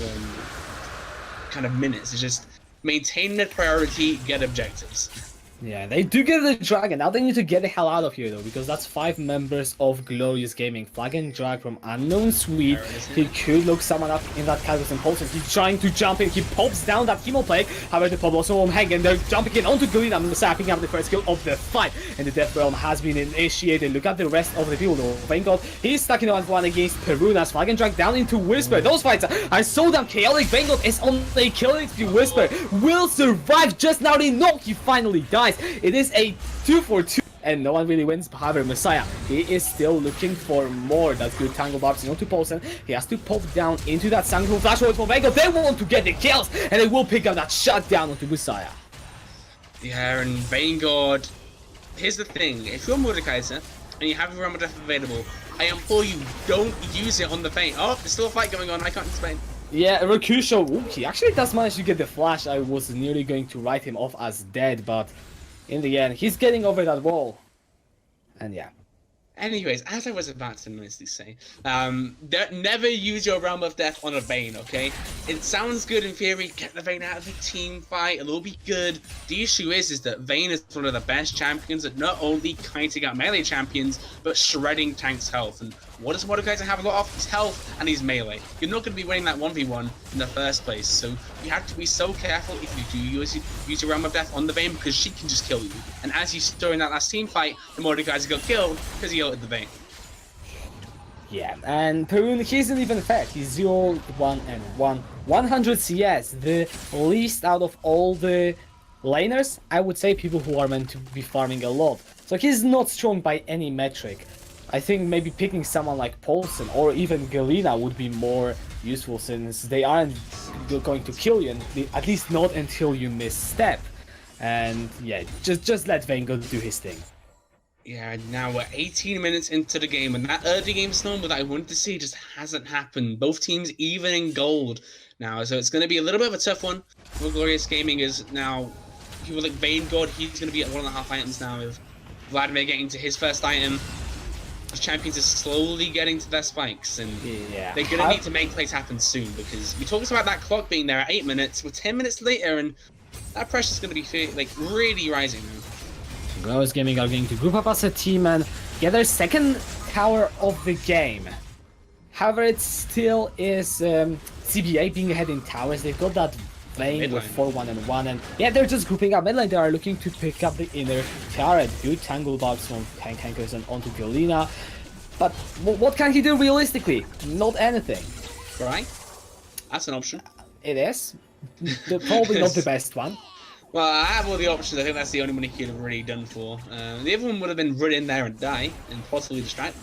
Speaker 2: kind of minutes. Is just maintain mid priority, get objectives.
Speaker 1: Yeah, they do get the dragon. Now they need to get the hell out of here, though, because that's 5 members of Glorious Gaming. Flag and drag from unknown Swede. He could look someone up in that Calgus impulse. He's trying to jump in. He pops down that chemo plague. However, the Pablo also hang, and they're jumping in onto Galina. Messiah picking up the first kill of the fight. And the Death Realm has been initiated. Look at the rest of the people, though. Thank God, he's stuck in 1-1 against Perunas. Flag and drag down into Whisper. Those fights are so damn chaotic. Thank God is on a killing spree. Whisper will survive. Just now they know he finally dies. It is a 2-for-2, and no one really wins. However, Messiah, he is still looking for more. That's good tangle barbs onto Paulson. He has to pop down into that Sangro flash forward for Vega. They want to get the kills, and they will pick up that shutdown onto Messiah.
Speaker 2: Yeah, and Vanguard. Here's the thing: if you're Mordekaiser and you have your Realm of Death available, I implore you, don't use it on the Vayne. Oh, there's still a fight going on. I can't explain.
Speaker 1: Yeah, Rakusho, he actually does manage to get the flash. I was nearly going to write him off as dead, but in the end, he's getting over that wall. And yeah.
Speaker 2: Anyways, as I was about to nicely say, never use your Realm of Death on a Vayne, okay? It sounds good in theory, get the Vayne out of the team fight, it'll all be good. The issue is that Vayne is one of the best champions at not only kiting out melee champions, but shredding tanks' health. And what does Mordekaiser have a lot of? His health and his melee. You're not going to be winning that 1v1 in the first place, so you have to be so careful if you do use your Realm of Death on the Vayne, because she can just kill you. And as you saw in that last team fight, the Mordekaiser got killed because he ulted the Vayne.
Speaker 1: Yeah, and Perun, he isn't even fat. He's 0, 1, and 1. 100 CS, the least out of all the laners. I would say people who are meant to be farming a lot. So he's not strong by any metric. I think maybe picking someone like Paulson or even Galina would be more useful, since they aren't going to kill you, and at least not until you misstep. And yeah, just let Vango do his thing.
Speaker 2: Yeah, now we're 18 minutes into the game, and that early game snowball that I wanted to see just hasn't happened. Both teams even in gold now, so it's going to be a little bit of a tough one for Glorious Gaming. Is now people like Vanguard, he's going to be at 1.5 items now, with Vladimir getting to his first item. The champions are slowly getting to their spikes, and
Speaker 1: yeah,
Speaker 2: they're going to need to make plays happen soon, because we talked about that clock being there at 8 minutes. We're 10 minutes later, and that pressure's going to be like really rising now.
Speaker 1: Glorious Gaming are going to group up as a team and get their second tower of the game. However, it still is CBA being ahead in towers. They've got that Vayne with 4-1 and 1, and yeah, they're just grouping up. Midlane, they are looking to pick up the inner turret. Good tangle barbs from Tankers and onto Galina. But what can he do realistically? Not anything.
Speaker 2: Right? That's an option.
Speaker 1: It is. Probably not the best one.
Speaker 2: Well, I have all the options. I think that's the only one he could have really done for. The other one would have been run in there and die, and possibly distract.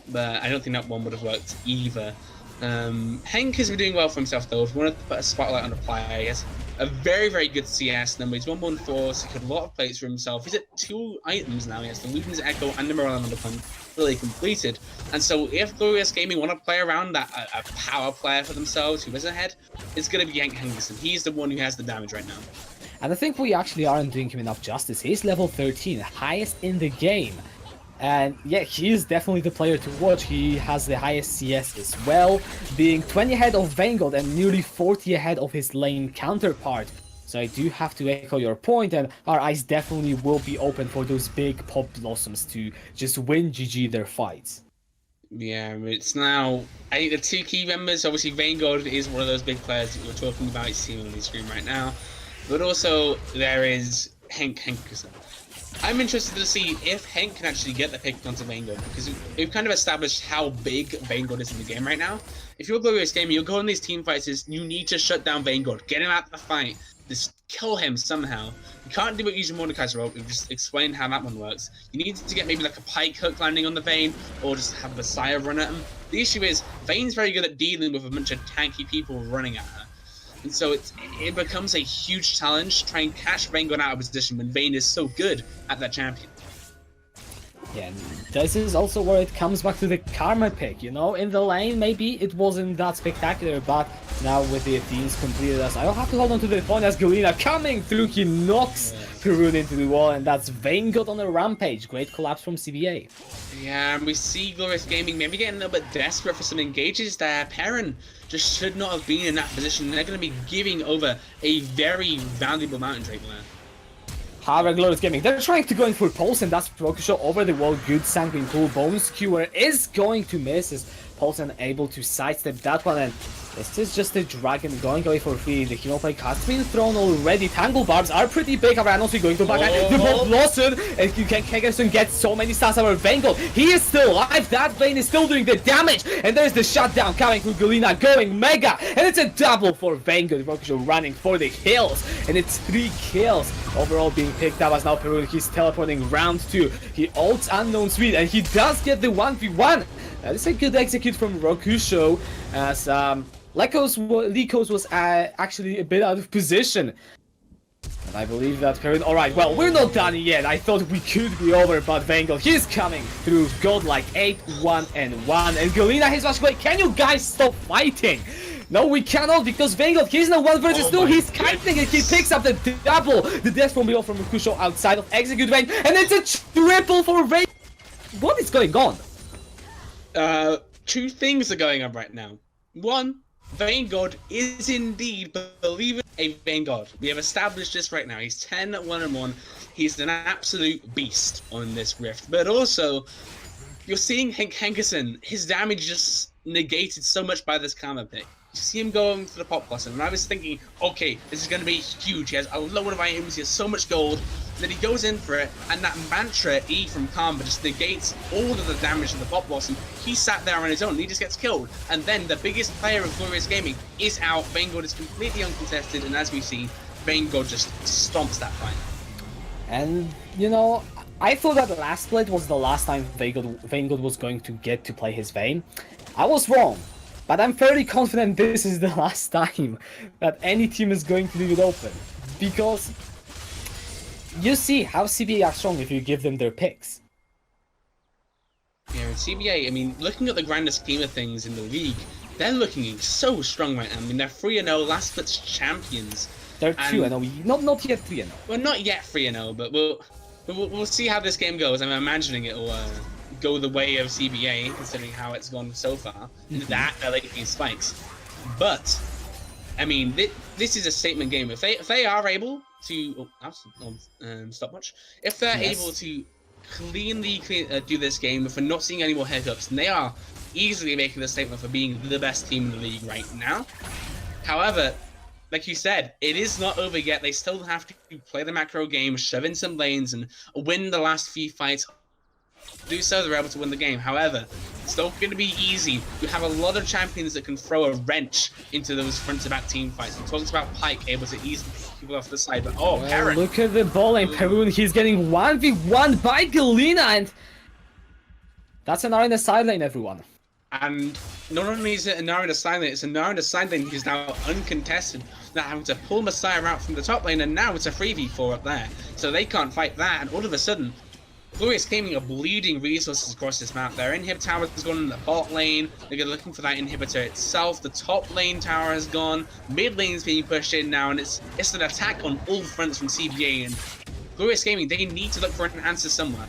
Speaker 2: But I don't think that one would have worked either. Henk has been doing well for himself, though. If we want to put a spotlight on the player, he has a very, very good CS number. He's 114, secured a lot of plates for himself. He's at 2 items now. He has the Luden's Echo and the Morale Underpun really completed. And so if Glorious Gaming want to play around that a power player for themselves who is ahead, it's going to be Henk Henderson. He's the one who has the damage right now.
Speaker 1: And I think we actually aren't doing him enough justice. He's level 13, highest in the game. And yeah, he is definitely the player to watch. He has the highest CS as well, being 20 ahead of Vanguard and nearly 40 ahead of his lane counterpart. So I do have to echo your point, and our eyes definitely will be open for those big pop blossoms to just win GG their fights.
Speaker 2: Yeah, it's now. I think the two key members, obviously, Vanguard is one of those big players that we're talking about. It's seen on the screen right now, but also there is Henkerson. I'm interested to see if Henk can actually get the pick onto Vanguard, because we've kind of established how big Vanguard is in the game right now. If you're Glorious Gaming, you'll go in these team fights, you need to shut down Vanguard, get him out of the fight, just kill him somehow. You can't do it using Mordekaiser rope, we've just explained how that one works. You need to get maybe like a pike hook landing on the Vayne, or just have a Messiah run at him. The issue is, Vayne's very good at dealing with a bunch of tanky people running at her. And so it becomes a huge challenge to try and catch Vanguard out of position when Vayne is so good at that champion.
Speaker 1: Yeah, and this is also where it comes back to the Karma pick, you know? In the lane, maybe it wasn't that spectacular, but now with the teams completed us, I'll have to hold on to the phone as Galena coming through, he knocks Perun into the wall, and that's Vanguard on a rampage. Great collapse from CBA.
Speaker 2: Yeah, and we see Glorious Gaming maybe getting a little bit desperate for some engages there. Perrin just should not have been in that position. They're going to be giving over a very valuable Mountain Drake there.
Speaker 1: However, Glorious Gaming, they're trying to go in for Pulse, and that's Rokusho over the wall. Good Sanguine Pool. Bone Skewer is going to miss as Pulse unable to sidestep that one, and this is just a dragon going away for free. The hero play has been thrown already. Tangle Barbs are pretty big. Avanos going to back. The Bolt Lawson, and you can Kegerson get so many stars over Vanguard. He is still alive. That Vayne is still doing the damage, and there's the shutdown coming from Galena going mega, and it's a double for Vanguard. Rokusho running for the hills, and it's 3 kills overall being picked up as now Perun. He's teleporting round 2. He ults Unknown Speed, and he does get the 1v1. That is a good execute from Rokusho as Likos was actually a bit out of position. And I believe that Perun... Alright, well, we're not done yet. I thought we could be over, but Vanguard, he's coming through godlike 8-1-1. And Galena, his last play. Can you guys stop fighting? No, we cannot, because Vanguard, he's now 1 versus 2. He's kiting and he picks up the double. The death from below from Rokusho outside of Execute Vayne. And it's a triple for Vayne. What is going on?
Speaker 2: 2 things are going on right now. One, Vanguard is indeed, believe it, a Vanguard. We have established this right now. He's 10-1-1. He's an absolute beast on this rift. But also, you're seeing Henkerson. His damage just negated so much by this Karma pick. You see him going for the pop blossom, and I was thinking, okay, this is going to be huge. He has a load of items, he has so much gold. Then he goes in for it, and that mantra E from Karma just negates all of the damage of the pop blossom. He sat there on his own, and he just gets killed. And then the biggest player of Glorious Gaming is out. Vanguard is completely uncontested, and as we see, Vanguard just stomps that fight.
Speaker 1: And, you know, I thought that last split was the last time Vanguard was going to get to play his Vayne. I was wrong. But I'm fairly confident this is the last time that any team is going to leave it open. Because you see how CBA are strong if you give them their picks.
Speaker 2: Yeah, and CBA, I mean, looking at the grander scheme of things in the league, they're looking so strong right now. I mean, they're 3-0, last split's champions.
Speaker 1: They're 2-0, not yet 3-0.
Speaker 2: Well, not yet 3-0, but we'll see how this game goes. I'm imagining it'll go the way of CBA, considering how it's gone so far. That late game spikes. But I mean, this is a statement game. If they are able to stopwatch, if they're able to cleanly do this game, if we're not seeing any more hiccups, then they are easily making the statement for being the best team in the league right now. However, like you said, it is not over yet. They still have to play the macro game, shove in some lanes, and win the last few fights. Do so, they're able to win the game. However, it's not going to be easy. You have a lot of champions that can throw a wrench into those front-to-back team fights. We talked about Pike able to easily pick people off the side, but Perrin.
Speaker 1: Look at the ball and Perun, he's getting 1v1 by Galena, and that's an arena side lane, everyone.
Speaker 2: And not only is it an arena side lane, it's an arena side lane who's now uncontested. Now having to pull Messiah out from the top lane, and now it's a 3v4 up there. So they can't fight that, and all of a sudden, Glorious Gaming are bleeding resources across this map. Their inhib tower has gone in the bot lane. They're looking for that inhibitor itself. The top lane tower has gone. Mid lane's being pushed in now, and it's an attack on all fronts from CBA. And Glorious Gaming, they need to look for an answer somewhere.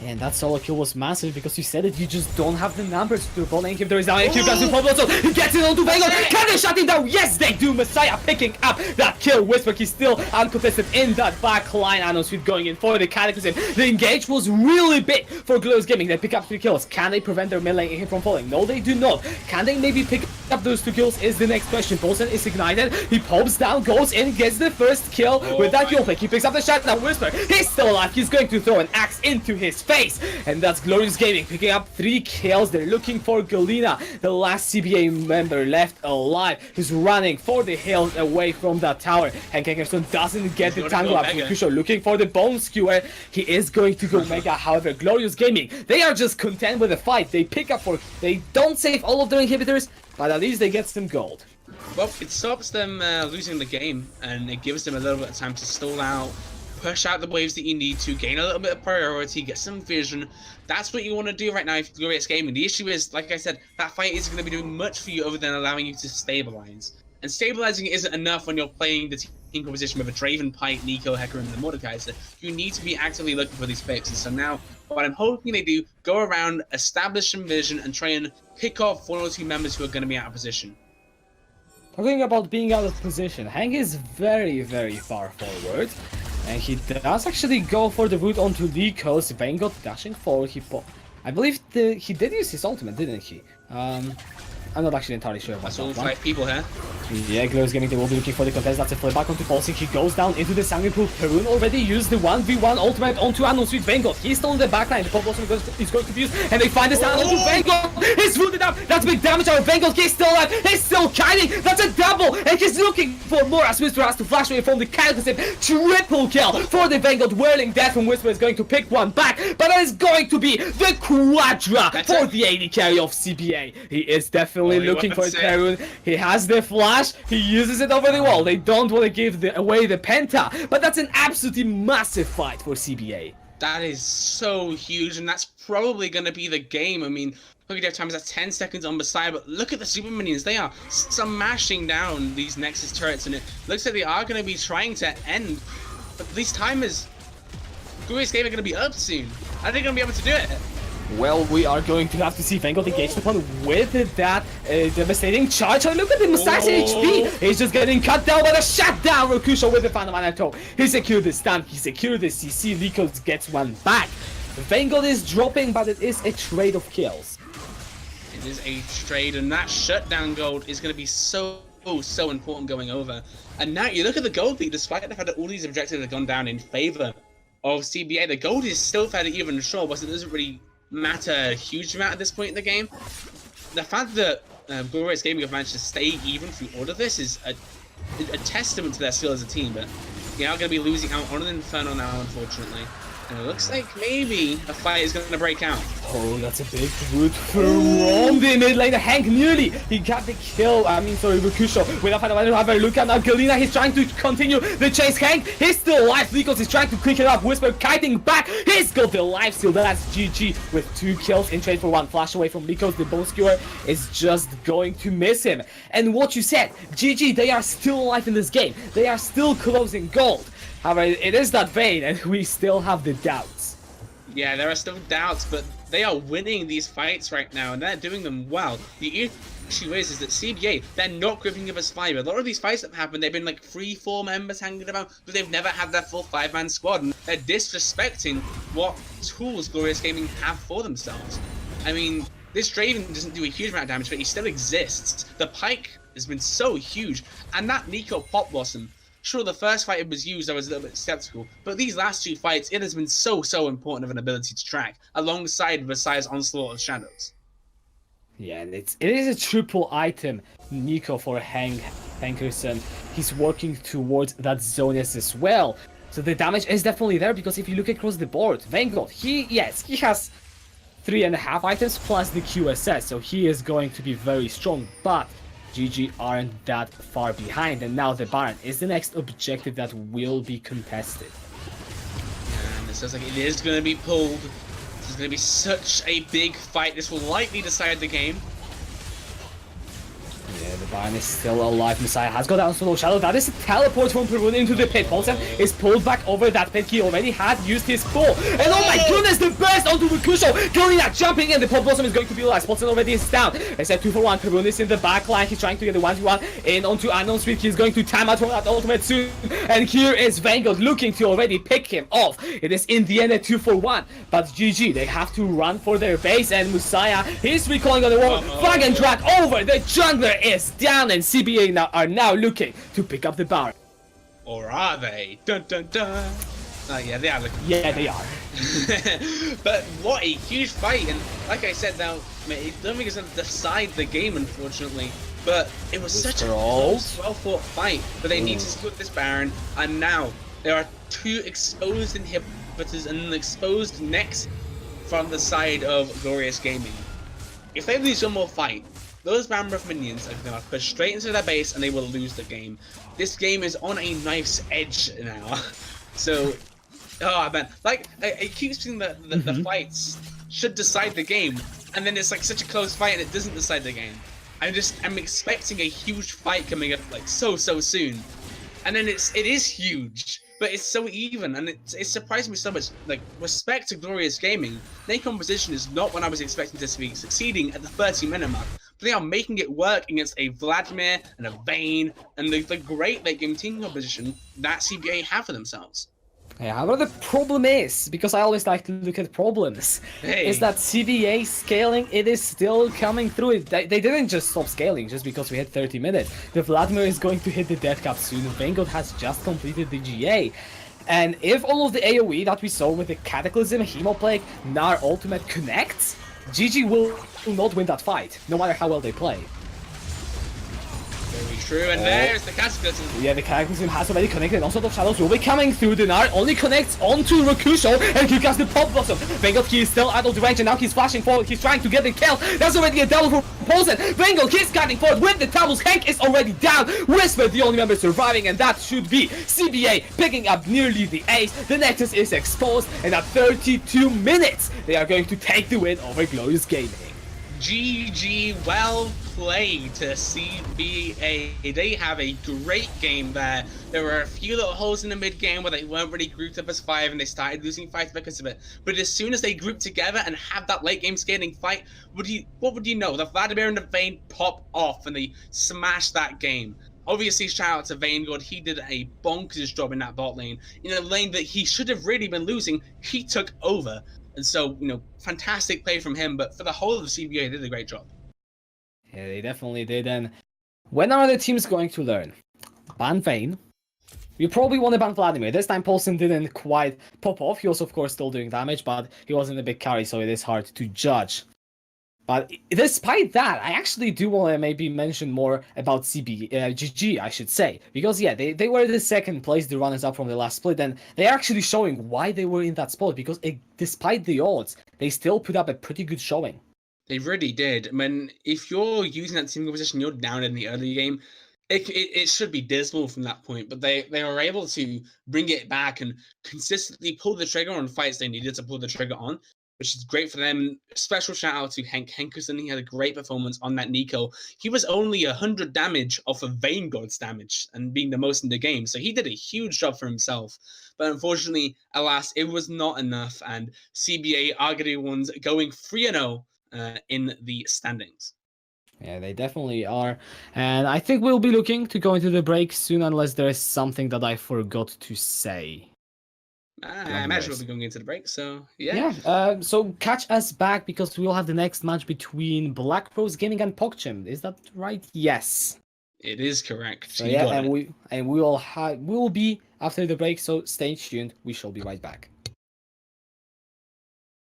Speaker 1: And that solo kill was massive because you said it, you just don't have the numbers to bot lane if there is now a kill comes to Pablo, so he gets it onto Vanguard. Can they shut him down? Yes, they do. Messiah picking up that kill. Whisper, he's still uncontested in that back line. Anosweet going in for the Cataclysm. The engage was really big for Glorious Gaming. They pick up 3 kills. Can they prevent their mid lane hit from falling? No, they do not. Can they maybe pick up those 2 kills is the next question. Bolson is ignited. He pops down, goes in, gets the first kill with that kill pick. He picks up the shot. Now Whisper, he's still alive. He's going to throw an axe into his face. And that's Glorious Gaming picking up 3 kills. They're looking for Galena, the last CBA member left alive, who's running for the hills away from that tower. And Kankerson doesn't get the tango up. Kusho looking for the bone skewer. He is going to go mega. However, Glorious Gaming, they are just content with the fight. They pick up for, they don't save all of their inhibitors, but at least they get some gold.
Speaker 2: Well, it stops them losing the game, and it gives them a little bit of time to stall out, push out the waves that you need to, gain a little bit of priority, get some vision. That's what you want to do right now if you're Glorious Gaming. The issue is, like I said, that fight isn't going to be doing much for you other than allowing you to stabilize. And stabilizing isn't enough when you're playing the team composition with a Draven, Pike, Nico, Hecker, and the Mordekaiser. You need to be actively looking for these fixes. So now, what I'm hoping they do, go around, establish some vision, and try and pick off 1 or 2 members who are going to be out of position.
Speaker 1: Talking about being out of position, Hank is very, very far forward. And he does actually go for the route onto Nico's. Vanguard dashing forward. I believe he did use his ultimate, didn't he? I'm not actually entirely sure about
Speaker 2: That's
Speaker 1: that
Speaker 2: all
Speaker 1: one.
Speaker 2: 5 people here.
Speaker 1: Yeah, Glorious Gaming, they will be looking for the contest. That's a flip back onto Pulsing. He goes down into the Sanguine Pool. Perun already used the 1v1 ultimate onto Anosweet. Vanguard, he's still in the backline. The Pop Blossom is going to be used, and they find the stand onto Vanguard. He's wounded up. That's big damage out of Vanguard. He's still alive. He's still kiting. That's a double, and he's looking for more as Whisper has to flash away from the Cataclysm. Triple kill for the Vanguard. Whirling Death from Whisper is going to pick one back, but that is going to be the Quadra for the AD carry of CBA. He is definitely looking for it. Perun. He has the flash. He uses it over the wall. They don't want to give away the Penta, but that's an absolutely massive fight for CBA.
Speaker 2: That is so huge, and that's probably going to be the game. I mean, look at their time is at 10 seconds on Messiah, but look at the super minions. They are smashing down these Nexus turrets, and it looks like they are going to be trying to end. But these timers, Glorious Gaming are going to be up soon. Are they going to be able to do it?
Speaker 1: Well, we are going to have to see Vanguard engaged upon with that devastating charge. Oh, look at the Messiah's HP! He's just getting cut down by the shutdown. Rokusho with the Phantom Anato. He secured the stun, he secured the CC. Likos gets one back. Vanguard is dropping, but it is a trade of kills.
Speaker 2: It is a trade, and that shutdown gold is going to be so important going over. And now you look at the gold lead, despite the fact that all these objectives have gone down in favor of CBA, the gold is still fairly even. Sure, but it doesn't really matter a huge amount at this point in the game. The fact that Glorious Gaming have managed to stay even through all of this is a testament to their skill as a team, but they are going to be losing out on an Inferno now, unfortunately. And it looks like maybe a fight is going to break out.
Speaker 1: Oh, that's a big root from the mid lane. Hank nearly, he got the kill. Rokusho with a final have a look at now. Galena, he's trying to continue the chase. Hank, he's still alive. Likos is trying to quick it up. Whisper kiting back. He's got the life steal. That's GG with 2 kills in trade for 1. Flash away from Likos. The bone skewer is just going to miss him. And what you said, GG, they are still alive in this game. They are still closing gold. However, it is that vein, and we still have the doubts.
Speaker 2: Yeah, there are still doubts, but they are winning these fights right now, and they're doing them well. The issue is that CBA, they're not gripping up as 5. A lot of these fights that have happened, they've been like 3-4 members hanging around, but they've never had their full 5-man squad, and they're disrespecting what tools Glorious Gaming have for themselves. I mean, this Draven doesn't do a huge amount of damage, but he still exists. The Pike has been so huge, and that Nico Pop Blossom. Sure, the first fight it was used, I was a little bit skeptical, but these last 2 fights, it has been so important of an ability to track, alongside Messiah's Onslaught of Shadows.
Speaker 1: Yeah, and it is a triple item, Nico, for Hankerson. He's working towards that Zonius as well. So the damage is definitely there, because if you look across the board, Vanguard, he has 3.5 items plus the QSS, so he is going to be very strong, but GG aren't that far behind, and now the Baron is the next objective that will be contested.
Speaker 2: And it sounds like it is going to be pulled. This is going to be such a big fight. This will likely decide the game.
Speaker 1: Yeah, the Baron is still alive. Messiah has got down solo shadow. That is a teleport from Perun into the pit. Paulsen is pulled back over that pit. He already had used his pull. And oh my goodness, the burst onto Rukusho. Galina jumping in. The Pop Blossom is going to be alive. Paulsen already is down. It's a 2-for-1. Perun is in the back line. He's trying to get the 1v1 in onto Unknown Street. He's going to time out from that ultimate soon. And here is Vanguard looking to already pick him off. It is in the end a 2-for-1. But GG, they have to run for their base. And Messiah, he's recalling on the wall. Flag and drag over. The jungler is down. And CBA are now looking to pick up the Baron.
Speaker 2: Or are they? Dun dun dun. Oh yeah, they are looking.
Speaker 1: Yeah, they are.
Speaker 2: But what a huge fight, and like I said, now I don't think it's going to decide the game, unfortunately. But it was such a close, well-fought fight. But they need to split this Baron, and now there are 2 exposed inhibitors and an exposed next from the side of Glorious Gaming. If they lose one more fight, those Baron Breath minions are going to push straight into their base and they will lose the game. This game is on a knife's edge now. So, oh man, like, it keeps being that the fights should decide the game, and then it's like such a close fight and it doesn't decide the game. I'm expecting a huge fight coming up like so soon, and then it is huge, but it's so even, and it surprised me so much. Like, respect to Glorious Gaming, their composition is not what I was expecting to be succeeding at the 30-minute mark. But they are making it work against a Vladimir and a Vayne and the great late game team composition that CBA have for themselves.
Speaker 1: Yeah, but the problem is, because I always like to look at problems, is that CBA scaling, it is still coming through. They didn't just stop scaling just because we had 30 minutes. The Vladimir is going to hit the death cap soon. Vanguard has just completed the GA. And if all of the AoE that we saw with the Cataclysm, Hemoplague, Gnar Ultimate connects, GG will not win that fight, no matter how well they play.
Speaker 2: Very true, and there's the Cataclysm.
Speaker 1: Yeah, the Cataclysm has already connected. Also, the Shadows will be coming through. The Gnar only connects onto Rokusho, and here comes the Pop Blossom. Vanguard, he is still out of the range, and now he's flashing forward. He's trying to get the kill. That's already a double for Paulsen. Vanguard, he's cutting forward with the doubles. Hank is already down. Whisper, the only member surviving, and that should be CBA picking up nearly the ace. The Nexus is exposed, and at 32 minutes, they are going to take the win over Glorious Gaming.
Speaker 2: GG, well played to CBA. They have a great game there. There were a few little holes in the mid game where they weren't really grouped up as 5 and they started losing fights because of it. But as soon as they grouped together and have that late game scaling fight, what would you know? The Vladimir and the Vayne pop off and they smash that game. Obviously, shout out to Vanguard. He did a bonkers job in that bot lane. In a lane that he should have really been losing, he took over. And so, you know, fantastic play from him. But for the whole of the CBA, they did a great job.
Speaker 1: Yeah, they definitely did. And when are the teams going to learn? Ban Vayne. You probably want to ban Vladimir. This time Paulsen didn't quite pop off. He was, of course, still doing damage, but he wasn't a big carry, so it is hard to judge. But despite that, I actually do want to maybe mention more about GG, I should say. Because, yeah, they were the second place, the runners-up from the last split, and they're actually showing why they were in that spot. Because despite the odds, they still put up a pretty good showing.
Speaker 2: They really did. I mean, if you're using that team composition, you're down in the early game, it should be dismal from that point. But they were able to bring it back and consistently pull the trigger on fights they needed to pull the trigger on, which is great for them. Special shout out to Hank Henkerson. He had a great performance on that Nico. He was only 100 damage off of Vanguard's damage and being the most in the game. So he did a huge job for himself. But unfortunately, alas, it was not enough. And CBA are going to be ones going 3-0 in the standings.
Speaker 1: Yeah, they definitely are. And I think we'll be looking to go into the break soon unless there is something that I forgot to say.
Speaker 2: I imagine we'll be going into the break, so yeah.
Speaker 1: Yeah, so catch us back because we'll have the next match between Black Rose Gaming and PogChamp. Is that right? Yes.
Speaker 2: It is correct.
Speaker 1: So yeah, and we will be after the break, so stay tuned. We shall be right back.